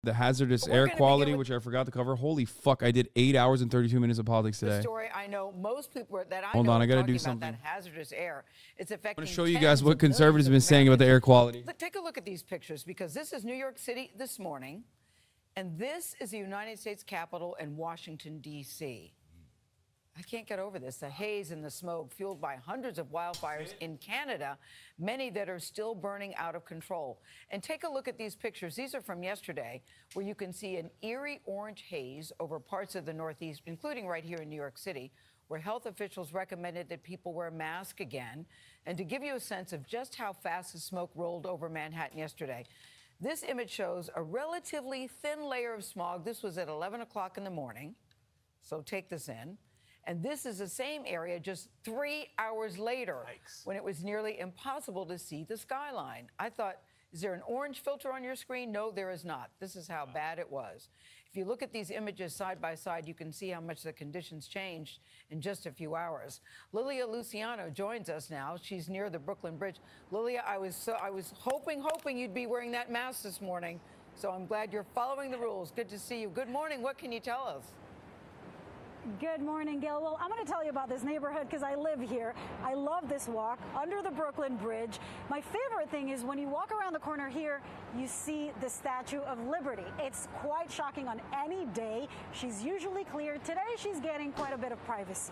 The hazardous air quality, which I forgot to cover. Holy fuck, I did 8 hours and 32 minutes of politics today. The story I know most people that I Hold know on, I gotta do about something. that hazardous air. It's affecting. I'm going to show you guys what conservatives have been saying about the air quality. Take a look at these pictures, because this is New York City this morning, and this is the United States Capitol in Washington, D.C. I can't get over this. The haze and the smoke fueled by hundreds of wildfires in Canada, many that are still burning out of control. And take a look at these pictures. These are from yesterday, where you can see an eerie orange haze over parts of the Northeast, including right here in New York City, where health officials recommended that people wear masks again. And to give you a sense of just how fast the smoke rolled over Manhattan yesterday, this image shows a relatively thin layer of smog. This was at 11 o'clock in the morning, so take this in. And this is the same area just 3 hours later, when it was nearly impossible to see the skyline. I thought, is there an orange filter on your screen? No, there is not. This is how bad it was. If you look at these images side by side, you can see how much the conditions changed in just a few hours. Lilia Luciano joins us now. She's near the Brooklyn Bridge. Lilia, I was hoping you'd be wearing that mask this morning. So I'm glad you're following the rules. Good to see you. Good morning. What can you tell us? Good morning, Gail. Well, I'm going to tell you about this neighborhood because I live here. I love this walk under the Brooklyn Bridge. My favorite thing is when you walk around the corner here, you see the Statue of Liberty. It's quite shocking on any day. She's usually clear. Today, she's getting quite a bit of privacy.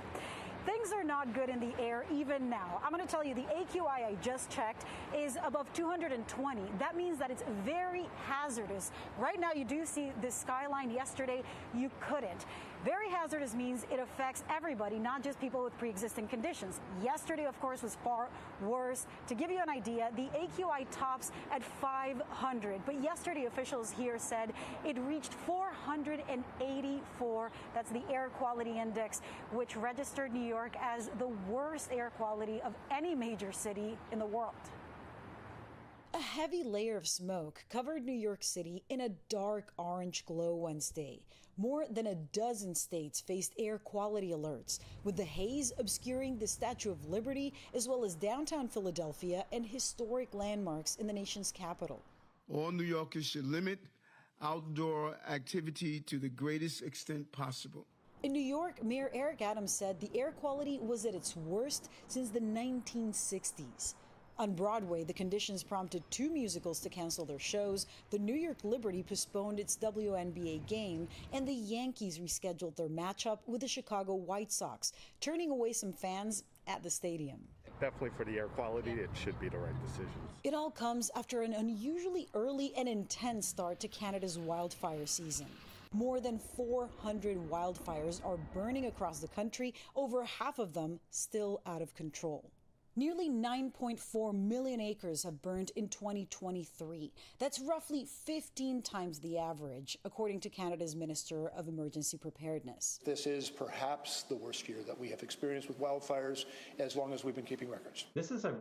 Things are not good in the air even now. I'm going to tell you the AQI I just checked is above 220. That means that it's very hazardous. Right now you do see this skyline. Yesterday you couldn't. Very hazardous means it affects everybody, not just people with pre-existing conditions. Yesterday, of course, was far worse. To give you an idea, the AQI tops at 500. But yesterday officials here said it reached 484. That's the air quality index, which registered New York as the worst air quality of any major city in the world. A heavy layer of smoke covered New York City in a dark orange glow Wednesday. More than a dozen states faced air quality alerts, with the haze obscuring the Statue of Liberty as well as downtown Philadelphia and historic landmarks in the nation's capital. All New Yorkers should limit outdoor activity to the greatest extent possible. In New York, Mayor Eric Adams said the air quality was at its worst since the 1960s. On Broadway, the conditions prompted 2 musicals to cancel their shows. The New York Liberty postponed its WNBA game, and the Yankees rescheduled their matchup with the Chicago White Sox, turning away some fans at the stadium. Definitely for the air quality, it should be the right decision. It all comes after an unusually early and intense start to Canada's wildfire season. More than 400 wildfires are burning across the country, over half of them still out of control. Nearly 9.4 million acres have burned in 2023. That's roughly 15 times the average, according to Canada's Minister of Emergency Preparedness. This is perhaps the worst year that we have experienced with wildfires as long as we've been keeping records. This is a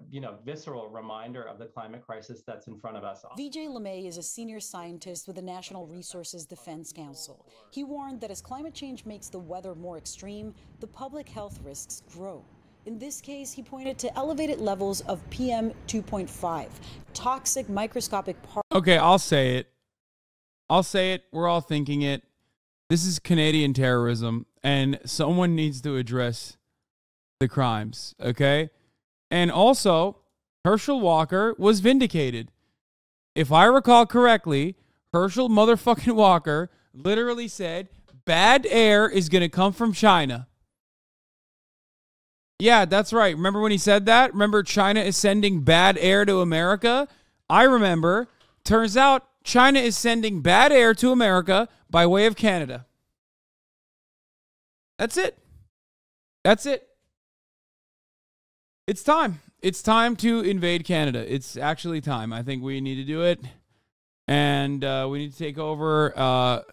visceral reminder of the climate crisis that's in front of us. Vijay LeMay is a senior scientist with the National Resources Defense Council. He warned that as climate change makes the weather more extreme, the public health risks grow. In this case, he pointed to elevated levels of PM 2.5, toxic microscopic particles. Okay, I'll say it. We're all thinking it. This is Canadian terrorism, and someone needs to address the crimes, okay? And also, Herschel Walker was vindicated. If I recall correctly, Herschel motherfucking Walker literally said, bad air is going to come from China. Yeah, that's right. Remember when he said that? Remember China is sending bad air to America? I remember. Turns out China is sending bad air to America by way of Canada. That's it. That's it. It's time. It's time to invade Canada. It's actually time. I think we need to do it. And we need to take over.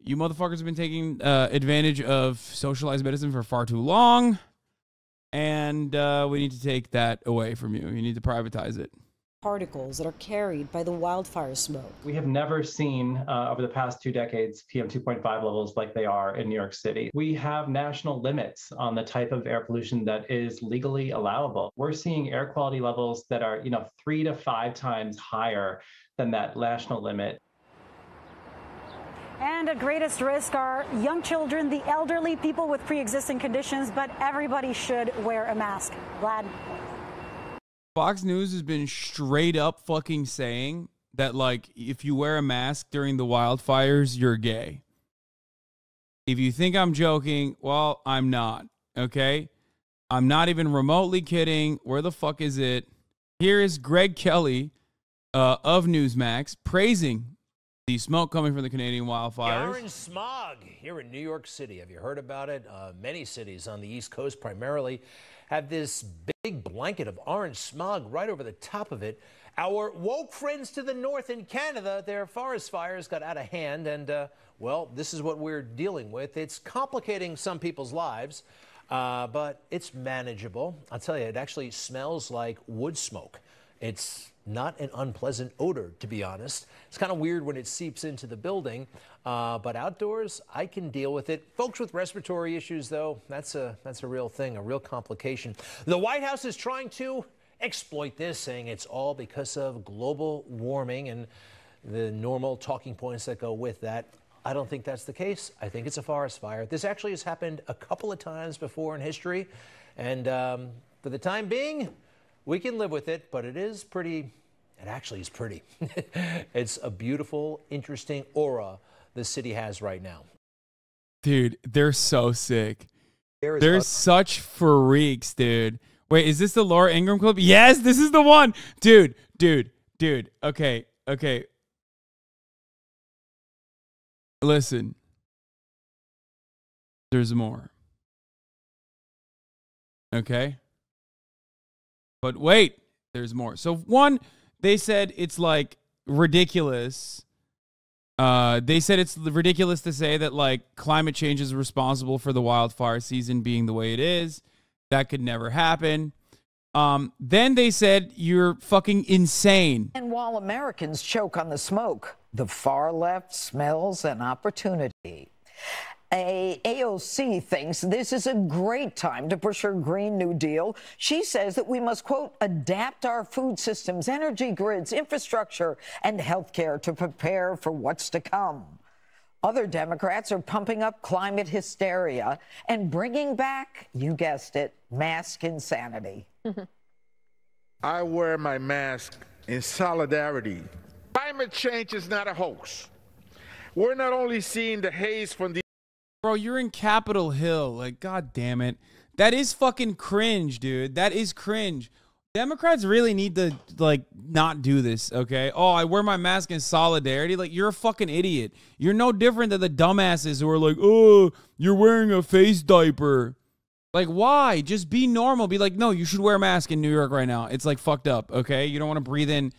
You motherfuckers have been taking advantage of socialized medicine for far too long. And we need to take that away from you. You need to privatize it. Particles that are carried by the wildfire smoke. We have never seen over the past 2 decades PM 2.5 levels like they are in New York City. We have national limits on the type of air pollution that is legally allowable. We're seeing air quality levels that are 3 to 5 times higher than that national limit. And at greatest risk are young children, the elderly, people with pre-existing conditions, but everybody should wear a mask. Vlad. Fox News has been straight up fucking saying that, like, if you wear a mask during the wildfires, you're gay. If you think I'm joking, well, I'm not, okay? I'm not even remotely kidding. Where the fuck is it? Here is Greg Kelly of Newsmax praising the smoke coming from the Canadian wildfires. The orange smog here in New York City. Have you heard about it? Many cities on the East Coast primarily have this big blanket of orange smog right over the top of it. Our woke friends to the north in Canada, their forest fires got out of hand, and, well, this is what we're dealing with. It's complicating some people's lives, but it's manageable. I'll tell you, it actually smells like wood smoke. It's not an unpleasant odor, to be honest. It's kind of weird when it seeps into the building, but outdoors, I can deal with it. Folks with respiratory issues, though, that's a real thing, a real complication. The White House is trying to exploit this, saying it's all because of global warming and the normal talking points that go with that. I don't think that's the case. I think it's a forest fire. This actually has happened a couple of times before in history, and for the time being, we can live with it, but it is pretty. It actually is pretty. It's a beautiful, interesting aura the city has right now. Dude, they're so sick. They're such freaks, dude. Wait, is this the Laura Ingraham clip? Yes, this is the one. Dude. Okay. Listen. There's more. Okay? But wait, there's more. So one, they said it's like ridiculous. They said it's ridiculous to say that like climate change is responsible for the wildfire season being the way it is. That could never happen. Then they said you're fucking insane. And while Americans choke on the smoke, the far left smells an opportunity. AOC thinks this is a great time to push her Green New Deal. She says that we must, quote, adapt our food systems, energy grids, infrastructure, and healthcare to prepare for what's to come. Other Democrats are pumping up climate hysteria and bringing back, you guessed it, mask insanity. I wear my mask in solidarity. Climate change is not a hoax. We're not only seeing the haze from the... Bro, you're in Capitol Hill. Like, god damn it. That is fucking cringe, dude. That is cringe. Democrats really need to, like, not do this, okay? Oh, I wear my mask in solidarity. Like, you're a fucking idiot. You're no different than the dumbasses who are like, oh, you're wearing a face diaper. Like, why? Just be normal. Be like, no, you should wear a mask in New York right now. It's, like, fucked up, okay? You don't want to breathe in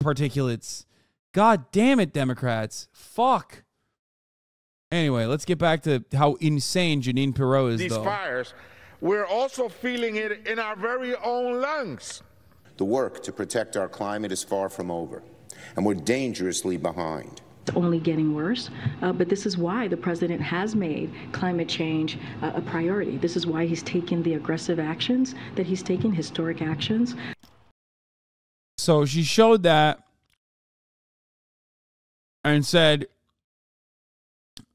particulates. God damn it, Democrats. Fuck. Anyway, let's get back to how insane Janine Pirot is, these though. Fires, we're also feeling it in our very own lungs. The work to protect our climate is far from over, and we're dangerously behind. It's only getting worse, but this is why the president has made climate change a priority. This is why he's taken the aggressive actions that he's taken, historic actions. So she showed that and said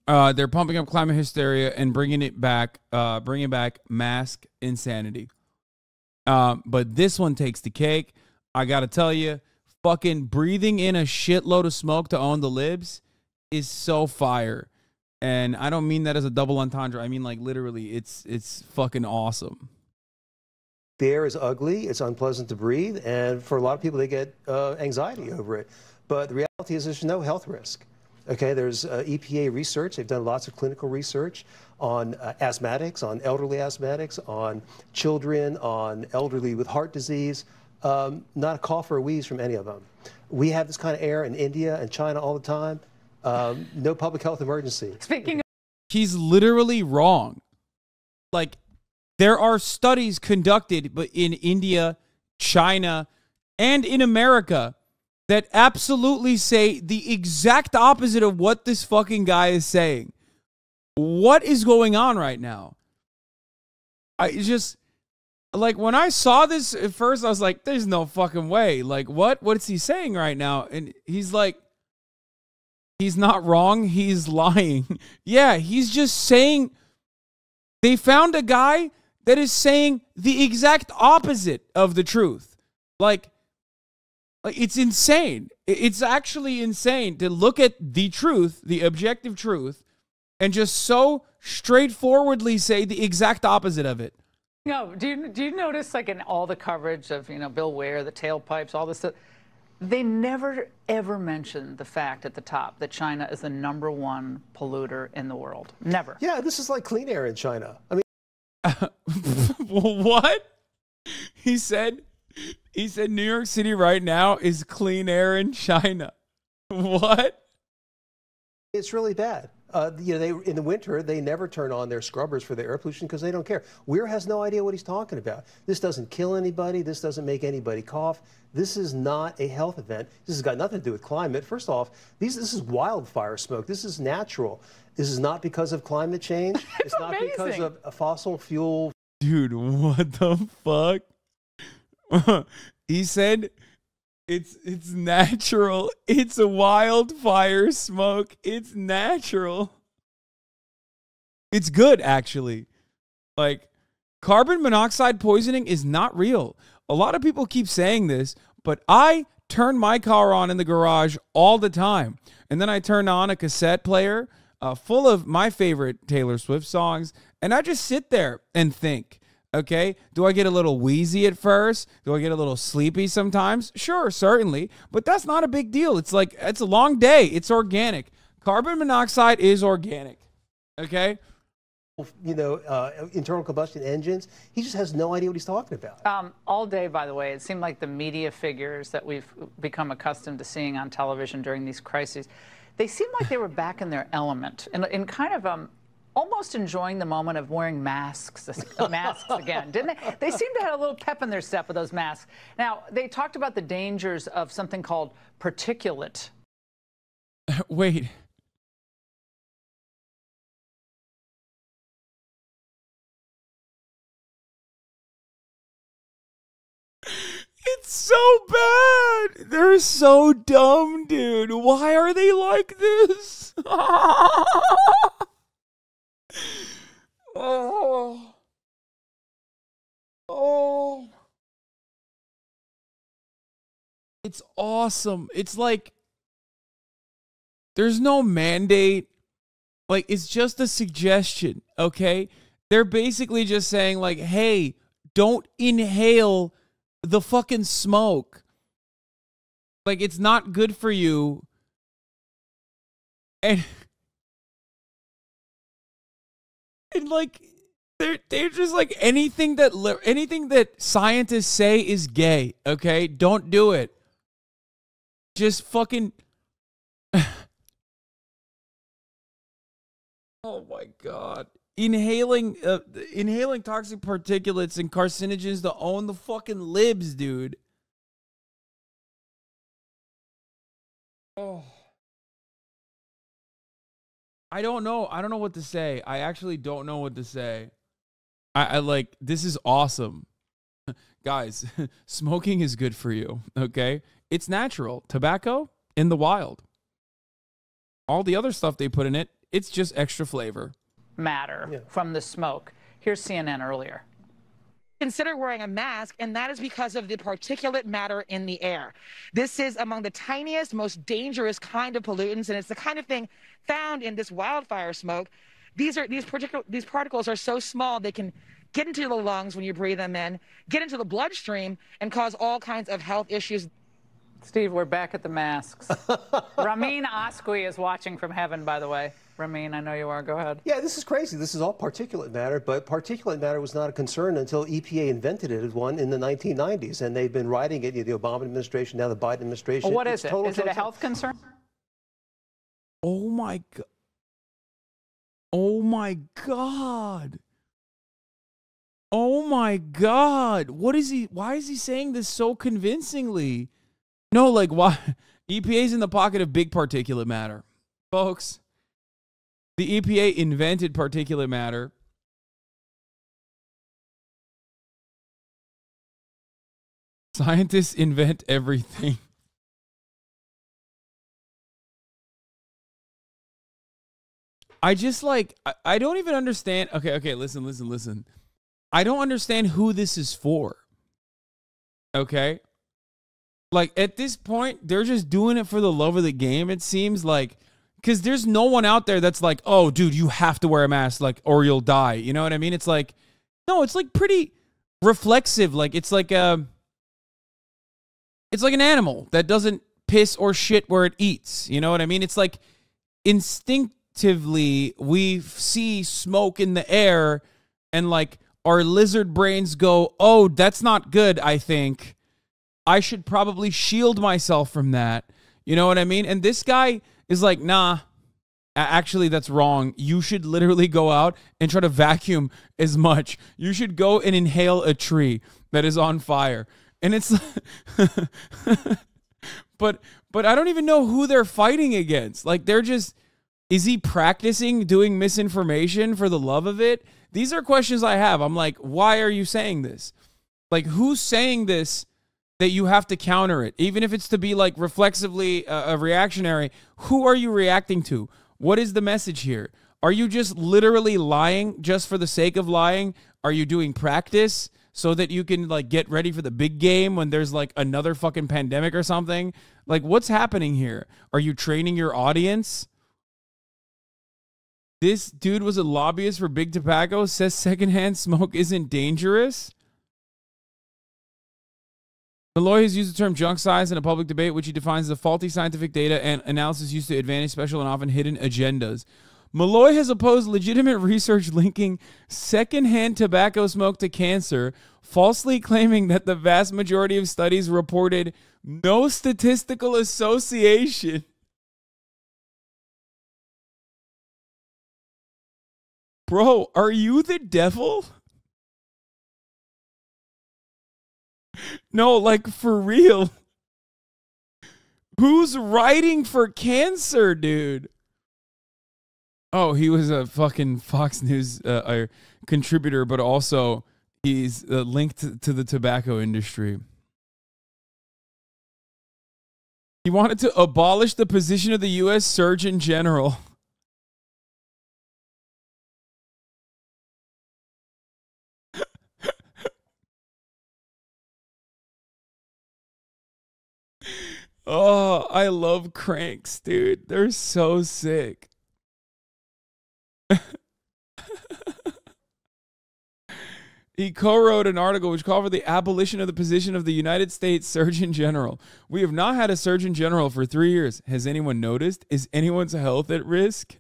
they're pumping up climate hysteria and bringing back mask insanity. But this one takes the cake. I got to tell you, fucking breathing in a shitload of smoke to own the libs is so fire. And I don't mean that as a double entendre. I mean, like, literally, it's fucking awesome. The air is ugly. It's unpleasant to breathe. And for a lot of people, they get anxiety over it. But the reality is there's no health risk. Okay, there's EPA research. They've done lots of clinical research on asthmatics, on elderly asthmatics, on children, on elderly with heart disease. Not a cough or a wheeze from any of them. We have this kind of air in India and China all the time. No public health emergency. Speaking of, he's literally wrong. Like, there are studies conducted but in India, China, and in America that absolutely say the exact opposite of what this fucking guy is saying. What is going on right now? I just, like, when I saw this at first, I was like, there's no fucking way. Like, what is he saying right now? And he's like, He's not wrong. He's lying. Yeah, he's just saying they found a guy that is saying the exact opposite of the truth. Like it's insane. It's actually insane to look at the truth, the objective truth, and just so straightforwardly say the exact opposite of it. No, do you notice, like, in all the coverage of, Bill Ware, the tailpipes, all this stuff, they never, ever mention the fact at the top that China is the #1 polluter in the world. Never. Yeah, this is like clean air in China. I mean, what? He said New York City right now is clean air in China. What? It's really bad. They in the winter, they never turn on their scrubbers for the air pollution because they don't care. Weir has no idea what he's talking about. This doesn't kill anybody. This doesn't make anybody cough. This is not a health event. This has got nothing to do with climate. First off, this is wildfire smoke. This is natural. This is not because of climate change. It's not because of a fossil fuel. Dude, what the fuck? He said it's natural. It's a wildfire smoke. It's natural. It's good, actually. Like, carbon monoxide poisoning is not real. A lot of people keep saying this, but I turn my car on in the garage all the time. And then I turn on a cassette player full of my favorite Taylor Swift songs, and I just sit there and think. Okay, do I get a little wheezy at first? Do I get a little sleepy sometimes? Sure, certainly, but that's not a big deal. It's like, it's a long day. It's organic. Carbon monoxide is organic. Okay? Internal combustion engines. He just has no idea what he's talking about. All day, by the way, it seemed like the media figures that we've become accustomed to seeing on television during these crises, they seemed like they were back in their element and kind of almost enjoying the moment of wearing masks again, didn't they? They seemed to have a little pep in their step with those masks. Now, they talked about the dangers of something called particulate. Wait. It's so bad. They're so dumb, dude. Why are they like this? Oh. It's awesome. It's like there's no mandate. Like, it's just a suggestion, okay? They're basically just saying, like, hey, don't inhale the fucking smoke. Like, it's not good for you. And like, they're just like, anything that scientists say is gay, okay? Don't do it. Just fucking. Oh my God. Inhaling toxic particulates and carcinogens to own the fucking libs, dude. Oh. I don't know what to say. I actually don't know what to say. I like, this is awesome. Guys, smoking is good for you, okay? It's natural. Tobacco in the wild. All the other stuff they put in it, it's just extra flavor. Matter from the smoke. Here's CNN earlier. Consider wearing a mask, and that is because of the particulate matter in the air. This is among the tiniest, most dangerous kind of pollutants, and it's the kind of thing found in this wildfire smoke. These particles are so small they can get into the lungs when you breathe them in, get into the bloodstream, and cause all kinds of health issues. Steve, we're back at the masks. Ramin Asqui is watching from heaven, by the way. Ramin, I know you are. Go ahead. Yeah, this is crazy. This is all particulate matter, but particulate matter was not a concern until EPA invented it as one in the 1990s, and they've been riding it, the Obama administration, now the Biden administration. Well, what is it? Is it a health concern? Oh my God. Oh my God. Oh my God. What is he? Why is he saying this so convincingly? No, like, why? EPA's in the pocket of big particulate matter. Folks, the EPA invented particulate matter. Scientists invent everything. I just like, I don't even understand. Okay, listen. I don't understand who this is for. Okay? Like, at this point, they're just doing it for the love of the game, it seems like. Because there's no one out there that's like, oh, dude, you have to wear a mask, like, or you'll die. You know what I mean? It's like, no, it's like pretty reflexive. Like, it's like an animal that doesn't piss or shit where it eats. You know what I mean? It's like instinctively we see smoke in the air and like our lizard brains go, oh, that's not good, I think. I should probably shield myself from that. You know what I mean? And this guy is like, nah, actually, that's wrong. You should literally go out and try to vacuum as much. You should go and inhale a tree that is on fire. And it's but I don't even know who they're fighting against. Like, they're just, is he practicing doing misinformation for the love of it? These are questions I have. I'm like, why are you saying this? Like, who's saying this that you have to counter it? Even if it's to be like reflexively reactionary, who are you reacting to? What is the message here? Are you just literally lying just for the sake of lying? Are you doing practice so that you can like get ready for the big game when there's like another fucking pandemic or something? Like, what's happening here? Are you training your audience? This dude was a lobbyist for big tobacco, says secondhand smoke isn't dangerous. Milloy has used the term junk science in a public debate, which he defines as faulty scientific data and analysis used to advance special and often hidden agendas. Milloy has opposed legitimate research linking secondhand tobacco smoke to cancer, falsely claiming that the vast majority of studies reported no statistical association. Bro, are you the devil? No, like, for real. Who's writing for cancer, dude? Oh, he was a fucking Fox News contributor, but also he's linked to the tobacco industry. He wanted to abolish the position of the U.S. Surgeon General. Oh, I love cranks, dude. They're so sick. He co-wrote an article which called for the abolition of the position of the United States Surgeon General. We have not had a Surgeon General for 3 years. Has anyone noticed? Is anyone's health at risk?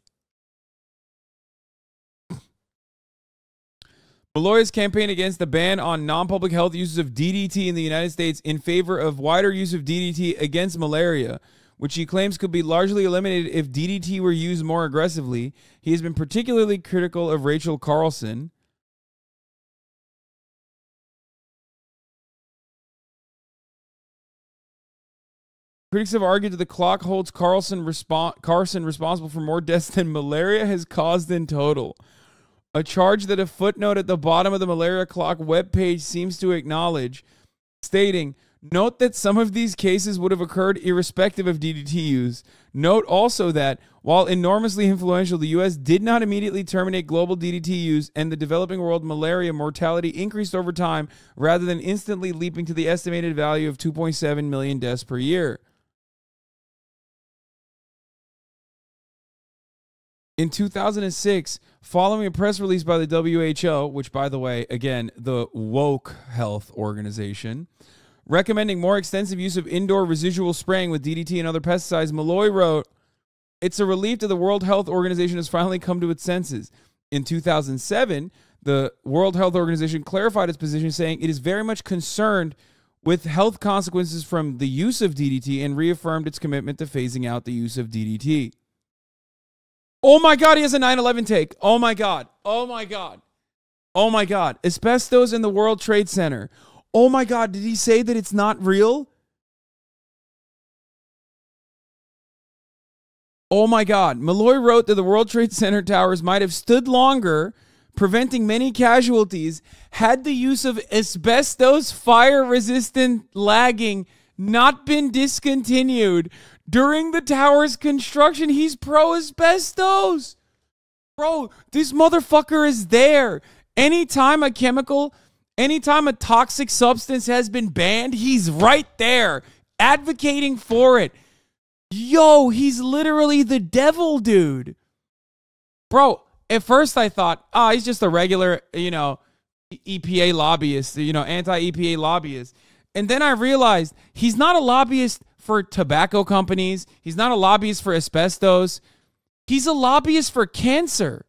Milloy's campaign against the ban on non-public health uses of DDT in the United States in favor of wider use of DDT against malaria, which he claims could be largely eliminated if DDT were used more aggressively. He has been particularly critical of Rachel Carlson. Critics have argued that the clock holds Carson responsible for more deaths than malaria has caused in total. A charge that a footnote at the bottom of the malaria clock webpage seems to acknowledge, stating, note that some of these cases would have occurred irrespective of DDT use. Note also that, while enormously influential, the U.S. did not immediately terminate global DDT use, and the developing world malaria mortality increased over time rather than instantly leaping to the estimated value of 2.7 million deaths per year. In 2006, following a press release by the WHO, which, by the way, again, the woke health organization, recommending more extensive use of indoor residual spraying with DDT and other pesticides, Milloy wrote, it's a relief that the World Health Organization has finally come to its senses. In 2007, the World Health Organization clarified its position, saying it is very much concerned with health consequences from the use of DDT and reaffirmed its commitment to phasing out the use of DDT. Oh my God, he has a 9/11 take. Oh my God. Oh my God. Oh my God. Asbestos in the World Trade Center. Oh my God, did he say that it's not real? Oh my God. Milloy wrote that the World Trade Center towers might have stood longer, preventing many casualties, had the use of asbestos fire-resistant lagging not been discontinued during the tower's construction. He's pro-asbestos. Bro, this motherfucker is there. Anytime a toxic substance has been banned, he's right there advocating for it. Yo, he's literally the devil, dude. Bro, at first I thought, he's just a regular, EPA lobbyist, anti-EPA lobbyist. And then I realized he's not a lobbyist for tobacco companies. He's not a lobbyist for asbestos. He's a lobbyist for cancer.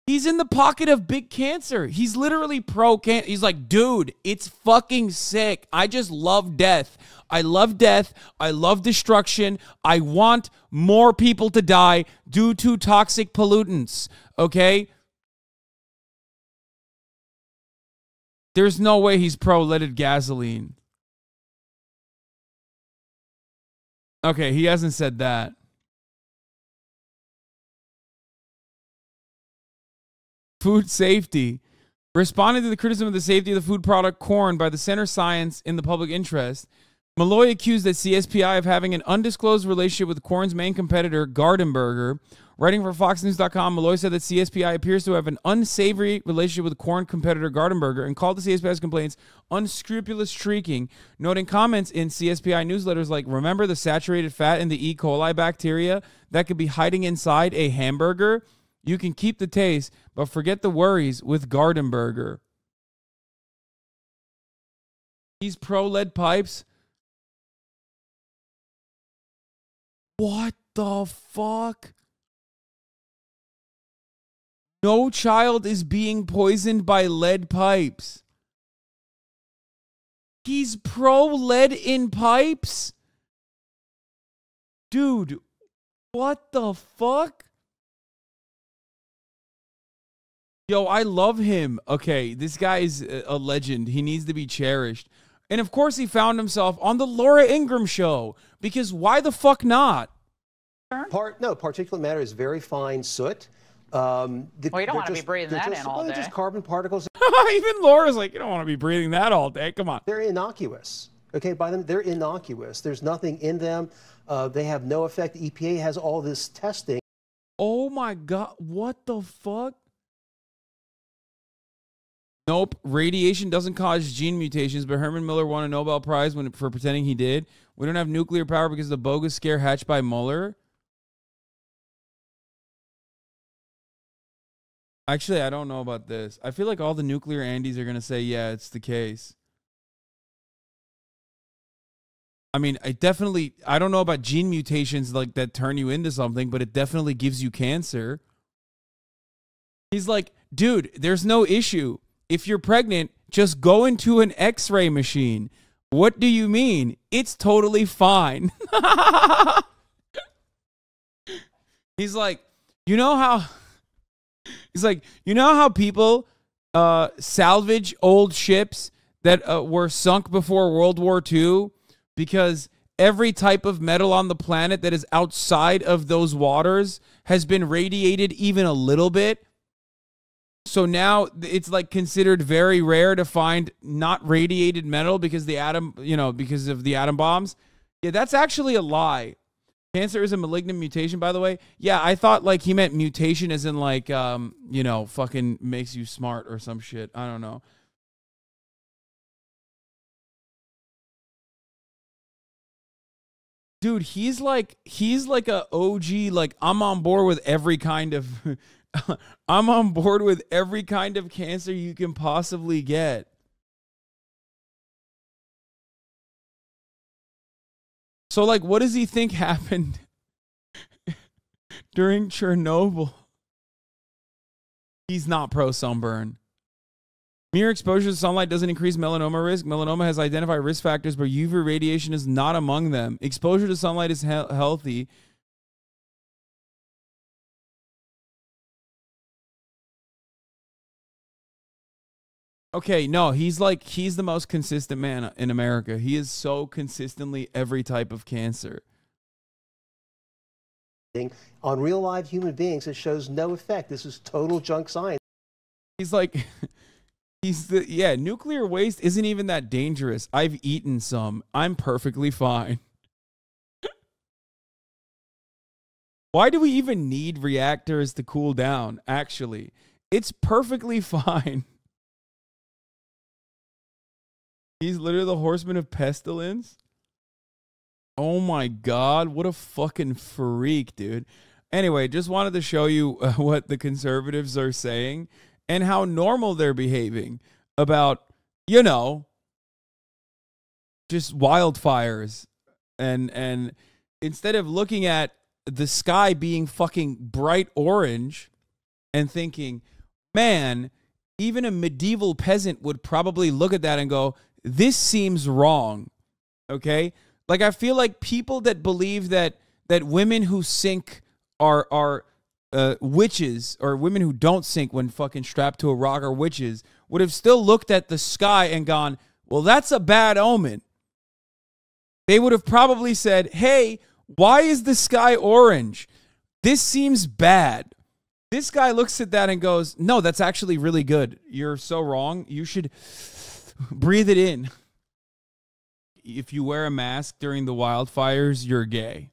He's in the pocket of big cancer. He's literally pro-cancer. He's like, dude, it's fucking sick. I just love death. I love death. I love destruction. I want more people to die due to toxic pollutants. Okay? There's no way he's pro-leaded gasoline. Okay, he hasn't said that. Food safety. Responding to the criticism of the safety of the food product corn by the Center Science in the public interest, Milloy accused that CSPI of having an undisclosed relationship with corn's main competitor, Gardenburger. Writing for FoxNews.com, Milloy said that CSPI appears to have an unsavory relationship with corn competitor Gardenburger and called the CSPI's complaints unscrupulous shrieking, noting comments in CSPI newsletters like, remember the saturated fat in the E. coli bacteria that could be hiding inside a hamburger? You can keep the taste, but forget the worries with Gardenburger. He's pro-lead pipes. What the fuck? No child is being poisoned by lead pipes. He's pro-lead in pipes? Dude, what the fuck? Yo, I love him. Okay, this guy is a legend. He needs to be cherished. And of course he found himself on the Laura Ingraham show. Because why the fuck not? Particulate matter is very fine soot. Well, you don't want to be breathing that in all day. Just carbon particles. Even Laura's like, you don't want to be breathing that all day. Come on. They're innocuous. Okay, by them, they're innocuous. There's nothing in them. They have no effect. The EPA has all this testing. Oh my God. What the fuck? Nope. Radiation doesn't cause gene mutations, but Herman Miller won a Nobel Prize for pretending he did. We don't have nuclear power because of the bogus scare hatched by Mueller. Actually, I don't know about this. I feel like all the nuclear Andes are going to say, yeah, it's the case. I mean, I don't know about gene mutations like that turn you into something, but it definitely gives you cancer. He's like, dude, there's no issue. If you're pregnant, just go into an X-ray machine. What do you mean? It's totally fine. He's like, you know how people salvage old ships that were sunk before World War II because every type of metal on the planet that is outside of those waters has been radiated even a little bit. So now it's like considered very rare to find not radiated metal because because of the atom bombs. Yeah, that's actually a lie. Cancer is a malignant mutation, by the way. Yeah, I thought like he meant mutation as in like, fucking makes you smart or some shit. I don't know. Dude, he's like a OG, like I'm on board with every kind of I'm on board with every kind of cancer you can possibly get. So like what does he think happened during Chernobyl? He's not pro sunburn. Mere exposure to sunlight doesn't increase melanoma risk. Melanoma has identified risk factors, but UV radiation is not among them. Exposure to sunlight is healthy. Okay, no, he's the most consistent man in America. He is so consistently every type of cancer. On real live human beings, it shows no effect. This is total junk science. He's like, nuclear waste isn't even that dangerous. I've eaten some. I'm perfectly fine. Why do we even need reactors to cool down? Actually, it's perfectly fine. He's literally the horseman of pestilence. Oh my God, what a fucking freak, dude. Anyway, just wanted to show you what the conservatives are saying and how normal they're behaving about, you know, just wildfires. And instead of looking at the sky being fucking bright orange and thinking, man, even a medieval peasant would probably look at that and go, this seems wrong. Okay? Like, I feel like people that believe that women who sink are witches, or women who don't sink when fucking strapped to a rock are witches, would have still looked at the sky and gone, well, that's a bad omen. They would have probably said, hey, why is the sky orange? This seems bad. This guy looks at that and goes, no, that's actually really good. You're so wrong. You should breathe it in. If you wear a mask during the wildfires, you're gay.